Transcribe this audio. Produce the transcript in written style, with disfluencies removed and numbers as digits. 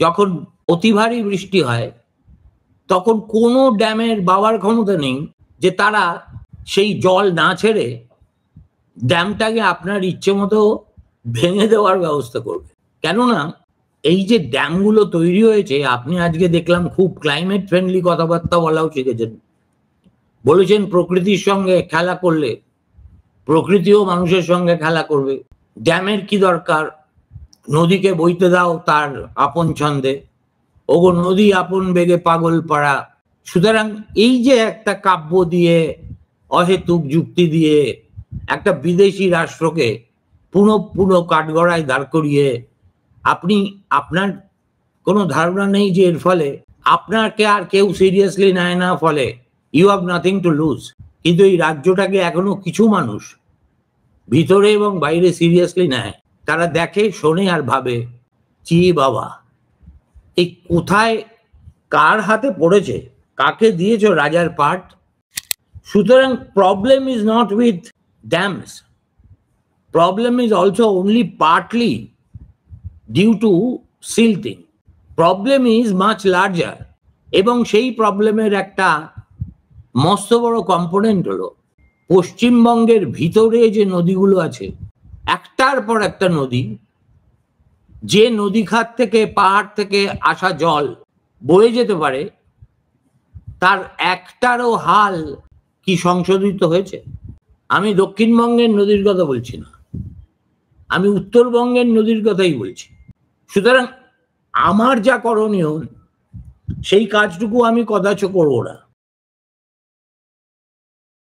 যখন অতি ভারী বৃষ্টি হয় তখন কোনো ড্যামের বাবার ক্ষমতা নেই যে তারা সেই জল না ছেড়ে ড্যামটাকে আপনার ইচ্ছে মতো ভেঙে দেওয়ার ব্যবস্থা করবে। কেননা এই যে ড্যামগুলো তৈরি হয়েছে, আপনি আজকে দেখলাম খুব ক্লাইমেট ফ্রেন্ডলি কথাবার্তা বলাও শিখেছেন। বলেছেন প্রকৃতির সঙ্গে খেলা করলে প্রকৃতিও মানুষের সঙ্গে খেলা করবে। ড্যামের কি দরকার, নদীকে বইতে দাও তার আপন ছন্দে, ওগো নদী আপন বেগে পাগল পাড়া। সুতরাং এই যে একটা কাব্য দিয়ে, অহেতুক যুক্তি দিয়ে একটা বিদেশি রাষ্ট্রকে পুরো কাঠগড়ায় দাঁড় করিয়ে আপনি, আপনার কোনো ধারণা নেই যে এর ফলে আপনাকে আর কেউ সিরিয়াসলি নেয় না, ফলে you have nothing to lose. কিন্তু এই রাজ্যটাকে এখনো কিছু মানুষ ভিতরে এবং বাইরে সিরিয়াসলি নেয়। তারা দেখে, শোনে আর ভাবে, চি বাবা এই কোথায় কার হাতে পড়েছে, কাকে দিয়েছ রাজার পাট। সুতরাং problem is not with dams, problem is also only partly due to silting, problem is much larger. এবং সেই প্রবলেমের একটা মস্ত বড় কম্পোনেন্ট হলো পশ্চিমবঙ্গের ভিতরে যে নদীগুলো আছে, একটার পর একটা নদী, যে নদী খাত থেকে পাহাড় থেকে আসা জল বয়ে যেতে পারে, তার একটারও হাল কি সংশোধিত হয়েছে? আমি দক্ষিণবঙ্গের নদীর কথা বলছি না, আমি উত্তরবঙ্গের নদীর কথাই বলছি। সুতরাং আমার যা করণীয় সেই কাজটুকু আমি কদাচ করব না।